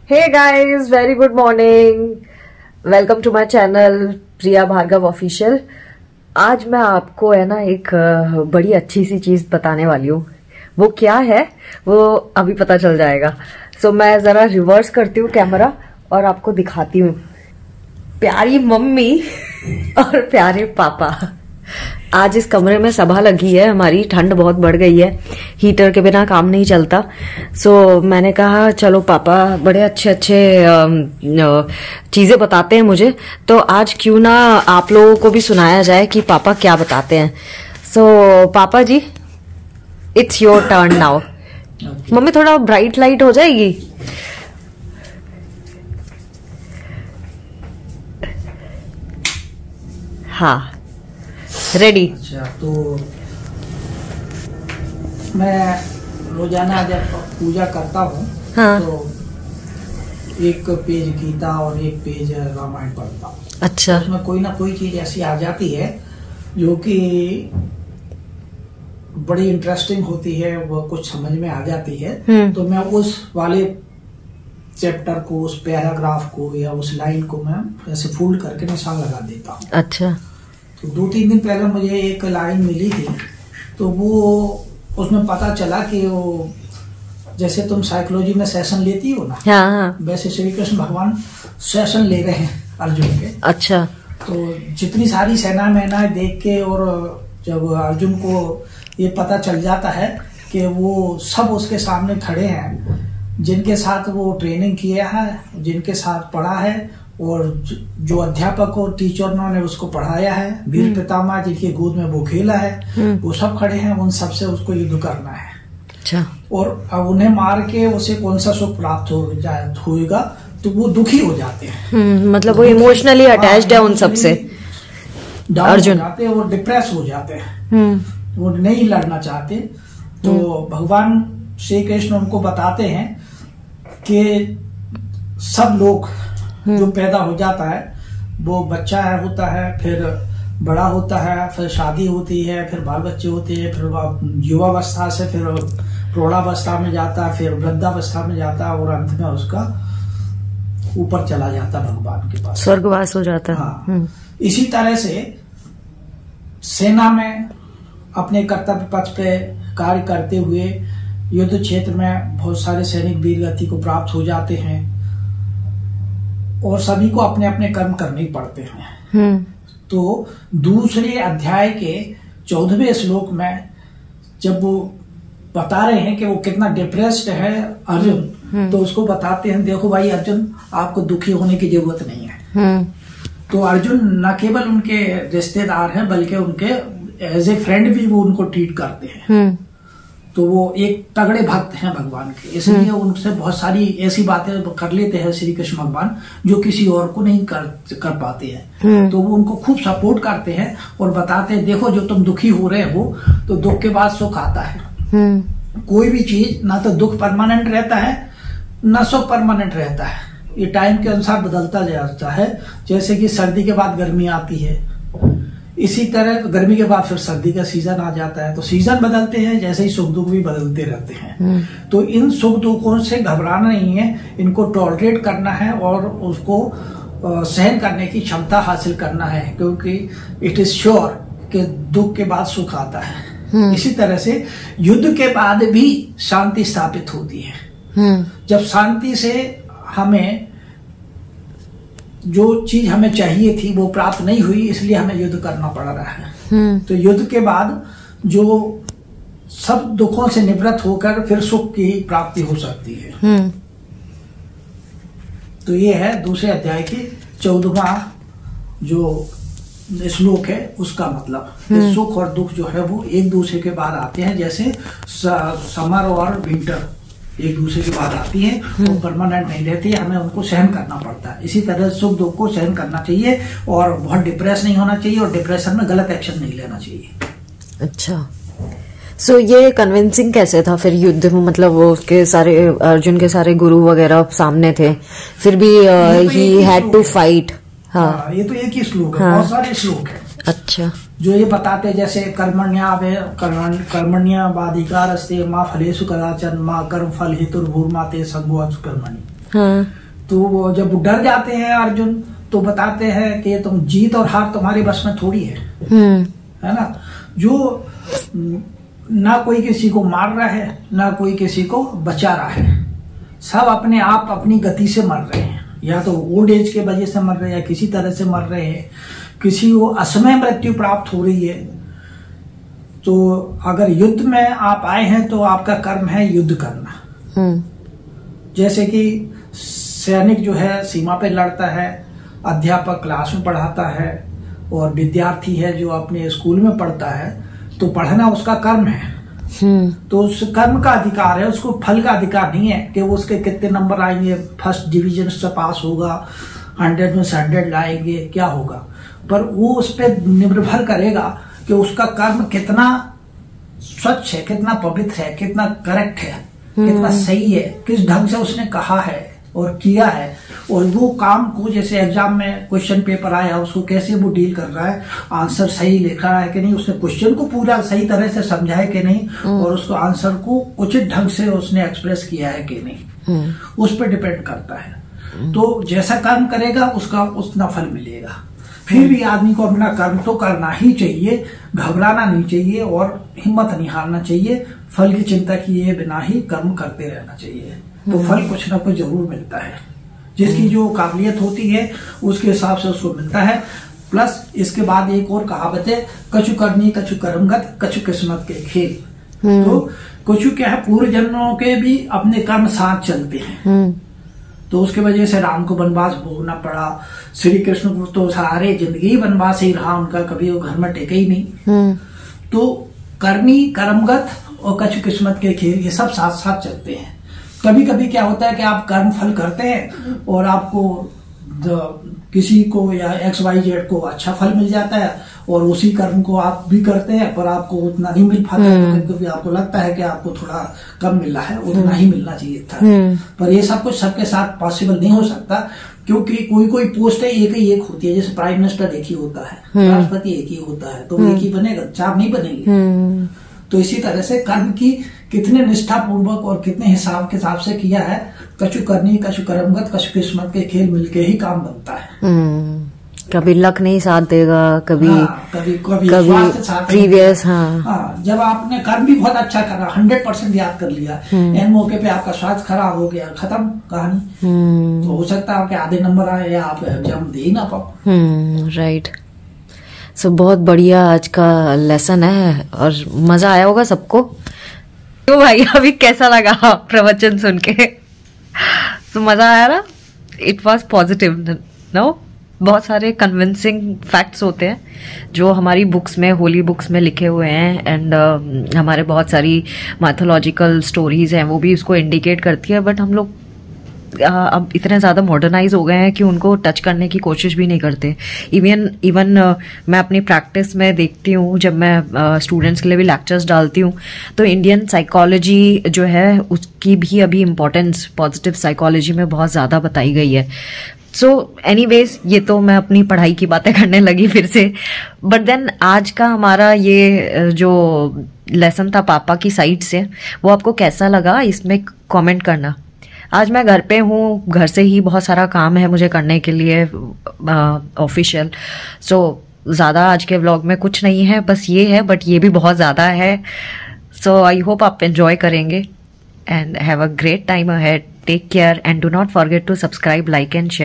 Hey guys, very good morning. Welcome to my channel Priya Bhargava official. आज मैं आपको है ना एक बड़ी अच्छी सी चीज बताने वाली हूँ। वो क्या है वो अभी पता चल जाएगा। सो मैं जरा रिवर्स करती हूँ कैमरा और आपको दिखाती हूँ। प्यारी मम्मी और प्यारे पापा, आज इस कमरे में सभा लगी है हमारी। ठंड बहुत बढ़ गई है, हीटर के बिना काम नहीं चलता। सो मैंने कहा चलो पापा बड़े अच्छे चीजें बताते हैं मुझे, तो आज क्यों ना आप लोगों को भी सुनाया जाए कि पापा क्या बताते हैं। सो पापा ji, it's your turn now. मम्मी थोड़ा ब्राइट लाइट हो जाएगी। हाँ, रेडी। अच्छा, तो मैं रोजाना जब पूजा करता हूँ हाँ। तो एक पेज गीता और एक पेज रामायण पढ़ता हूँ। अच्छा। तो उसमें कोई ना कोई चीज ऐसी आ जाती है जो कि बड़ी इंटरेस्टिंग होती है, वो कुछ समझ में आ जाती है। तो मैं उस वाले चैप्टर को, उस पैराग्राफ को या उस लाइन को मैं ऐसे फोल्ड करके निशान लगा देता हूँ। अच्छा। तो 2-3 दिन पहले मुझे एक लाइन मिली थी, तो वो उसमें पता चला कि वो जैसे तुम साइकोलॉजी में सेशन लेती हो ना, हाँ। वैसे श्री कृष्ण भगवान सेशन ले रहे हैं अर्जुन के। अच्छा। तो जितनी सारी सेना मैनाएं देख के, और जब अर्जुन को ये पता चल जाता है कि वो सब उसके सामने खड़े हैं, जिनके साथ वो ट्रेनिंग किया है, जिनके साथ पढ़ा है, और जो अध्यापक और टीचर ने उसको पढ़ाया है, वीर पितामह जिनकी गोद में वो खेला है, वो सब खड़े हैं। उन सब से उसको युद्ध करना है। अच्छा। और अब उन्हें मार के उसे कौन सा सुख प्राप्त होगा, तो वो दुखी हो जाते हैं। मतलब वो इमोशनली अटैच्ड है उन सब से। अर्जुन जाते हैं और डिप्रेस हो जाते हैं, वो नहीं लड़ना चाहते। तो भगवान श्री कृष्ण उनको बताते हैं कि सब लोग जो पैदा हो जाता है, वो बच्चा होता है, फिर बड़ा होता है, फिर शादी होती है, फिर बाल बच्चे होते हैं, फिर युवावस्था से फिर प्रौढ़ावस्था में जाता है, फिर वृद्धावस्था में जाता है, और अंत में उसका ऊपर चला जाता है भगवान के पास, स्वर्गवास हो जाता है। हाँ। इसी तरह से सेना में अपने कर्तव्य पथ पे कार्य करते हुए युद्ध क्षेत्र में बहुत सारे सैनिक वीर गति को प्राप्त हो जाते हैं, और सभी को अपने अपने कर्म करने पड़ते हैं। तो दूसरे अध्याय के 14वें श्लोक में जब वो बता रहे हैं कि वो कितना डिप्रेस्ड है अर्जुन, तो उसको बताते हैं, देखो भाई अर्जुन, आपको दुखी होने की जरूरत नहीं है। तो अर्जुन न केवल उनके रिश्तेदार हैं, बल्कि उनके एज ए फ्रेंड भी वो उनको ट्रीट करते हैं। तो वो एक तगड़े भक्त हैं भगवान के, इसलिए उनसे बहुत सारी ऐसी बातें कर लेते हैं श्री कृष्ण भगवान जो किसी और को नहीं कर पाते हैं। तो वो उनको खूब सपोर्ट करते हैं और बताते हैं, देखो जो तुम दुखी हो रहे हो, तो दुख के बाद सुख आता है। कोई भी चीज, ना तो दुख परमानेंट रहता है, ना सुख परमानेंट रहता है। ये टाइम के अनुसार बदलता जाता है। जैसे कि सर्दी के बाद गर्मी आती है, इसी तरह गर्मी के बाद फिर सर्दी का सीजन आ जाता है। तो सीजन बदलते हैं, जैसे ही सुख दुख भी बदलते रहते हैं। तो इन सुख दुखों से घबराना नहीं है, इनको टॉलरेट करना है और उसको सहन करने की क्षमता हासिल करना है, क्योंकि इट इज श्योर कि दुख के बाद सुख आता है। इसी तरह से युद्ध के बाद भी शांति स्थापित होती है। जब शांति से हमें जो चीज हमें चाहिए थी वो प्राप्त नहीं हुई, इसलिए हमें युद्ध करना पड़ रहा है। तो युद्ध के बाद जो सब दुखों से निवृत्त होकर फिर सुख की प्राप्ति हो सकती है। तो ये है दूसरे अध्याय की 14वां जो श्लोक है, उसका मतलब सुख और दुख जो है वो एक दूसरे के बाद आते हैं। जैसे समर और विंटर एक दूसरे के बाद आती है, वो परमानेंट नहीं रहती है, हमें उनको सहन करना पड़ता है। इसी तरह सुख दुख को सहन करना चाहिए, और बहुत डिप्रेस नहीं होना चाहिए, और डिप्रेशन में गलत एक्शन नहीं लेना चाहिए। अच्छा। सो ये कन्विंसिंग कैसे था फिर युद्ध में? मतलब वो उसके सारे अर्जुन के सारे गुरु वगैरह सामने थे, फिर भी ही हैड टू फाइट। हाँ, ये तो एक ही श्लोक है, बहुत सारे श्लोक है। अच्छा। जो ये बताते हैं, जैसे कर्मण्यवाधिकारस्ते माँ फलेषु कदाचन माँ कर्म फल हेतुर्भूर्मा ते संभो कर्मणि। तो वो जब डर जाते हैं अर्जुन तो बताते हैं कि तुम जीत और हार तुम्हारे बस में थोड़ी है ना। जो ना कोई किसी को मार रहा है ना कोई किसी को बचा रहा है, सब अपने आप अपनी गति से मर रहे हैं, या तो ओल्ड एज के वजह से मर रहे हैं या किसी तरह से मर रहे हैं, किसी को असमय मृत्यु प्राप्त हो रही है। तो अगर युद्ध में आप आए हैं तो आपका कर्म है युद्ध करना। जैसे कि सैनिक जो है सीमा पे लड़ता है, अध्यापक क्लास में पढ़ाता है, और विद्यार्थी है जो अपने स्कूल में पढ़ता है, तो पढ़ना उसका कर्म है। तो उस कर्म का अधिकार है, उसको फल का अधिकार नहीं है कि वो उसके कितने नंबर आएंगे, फर्स्ट डिवीजन से पास होगा, 100 में से 100 लाएंगे, क्या होगा। पर वो उस पर निर्भर करेगा कि उसका कर्म कितना स्वच्छ है, कितना पवित्र है, कितना करेक्ट है, कितना सही है, किस ढंग से उसने कहा है और किया है, और वो काम को जैसे एग्जाम में क्वेश्चन पेपर आया उसको कैसे वो डील कर रहा है, आंसर सही लिख रहा है कि नहीं, उसने क्वेश्चन को पूरा सही तरह से समझा है कि नहीं, और उसको आंसर को उचित ढंग से उसने एक्सप्रेस किया है कि नहीं, उस पर डिपेंड करता है। तो जैसा कर्म करेगा उसका उतना फल मिलेगा। फिर भी आदमी को अपना कर्म तो करना ही चाहिए, घबराना नहीं चाहिए और हिम्मत नहीं हारना चाहिए, फल की चिंता किए बिना ही कर्म करते रहना चाहिए, तो फल कुछ ना कुछ जरूर मिलता है। जिसकी जो काबिलियत होती है उसके हिसाब से उसको मिलता है। प्लस इसके बाद एक और कहावत है, कछु करनी कछु कर्मगत कछु किस्मत के खेल। तो कछु क्या है, पूर्व जन्मों के भी अपने कर्म साथ चलते हैं, तो उसके वजह से राम को वनवास भोगना पड़ा, श्री कृष्ण को तो सारे जिंदगी वनवास ही रहा उनका, कभी वो घर में टेके ही नहीं। तो करनी कर्मगत और कछु किस्मत के खेल ये सब साथ साथ चलते हैं। कभी कभी क्या होता है कि आप कर्म फल करते हैं और आपको किसी को या XYZ को अच्छा फल मिल जाता है, और उसी कर्म को आप भी करते हैं पर आपको उतना नहीं मिल पाता है, क्योंकि आपको लगता है कि आपको थोड़ा कम मिला है, उतना ही मिलना चाहिए था। पर ये सब कुछ सबके साथ पॉसिबल नहीं हो सकता, क्योंकि कोई कोई पोस्ट है एक होती है, जैसे प्राइम मिनिस्टर एक ही होता है, राष्ट्रपति एक ही होता है, तो एक ही बनेगा, 4 नहीं बनेंगे। तो इसी तरह से कर्म की कितने निष्ठा पूर्वक और कितने हिसाब के हिसाब से किया है, कछु करनी कछु कर्मगत कछु किस्मत के खेल मिलके ही काम बनता है। कभी लक नहीं साथ देगा, कभी कभी प्रीवियस। जब आपने कर्म भी बहुत अच्छा करा, 100% याद कर लिया, एन मौके पे आपका स्वास्थ्य खराब हो गया, खत्म कहानी। तो हो सकता है आपके आधे नंबर आए या आप एग्जाम दे ही ना पाओ। राइट। सो बहुत बढ़िया आज का लेसन है और मजा आया होगा सबको। तो भाई अभी कैसा लगा प्रवचन सुन के? तो मजा आया ना? It was positive no? बहुत सारे कन्विंसिंग फैक्ट्स होते हैं जो हमारी बुक्स में, होली बुक्स में लिखे हुए हैं, एंड हमारे बहुत सारी माइथोलॉजिकल स्टोरीज हैं वो भी उसको इंडिकेट करती है, बट हम लोग अब इतने ज़्यादा मॉडर्नाइज हो गए हैं कि उनको टच करने की कोशिश भी नहीं करते। इवन मैं अपनी प्रैक्टिस में देखती हूँ, जब मैं स्टूडेंट्स के लिए भी लेक्चर्स डालती हूँ, तो इंडियन साइकोलॉजी जो है उसकी भी अभी इम्पोर्टेंस पॉजिटिव साइकोलॉजी में बहुत ज़्यादा बताई गई है। सो एनीवेज, ये तो मैं अपनी पढ़ाई की बातें करने लगी फिर से, बट देन आज का हमारा ये जो लेसन था पापा की साइड से, वो आपको कैसा लगा इसमें कमेंट करना। आज मैं घर पे हूँ, घर से ही बहुत सारा काम है मुझे करने के लिए ऑफिशियल, सो ज़्यादा आज के व्लॉग में कुछ नहीं है, बस ये है, बट ये भी बहुत ज़्यादा है। सो आई होप आप एंजॉय करेंगे and have a great time ahead. Take care and do not forget to subscribe, like and share.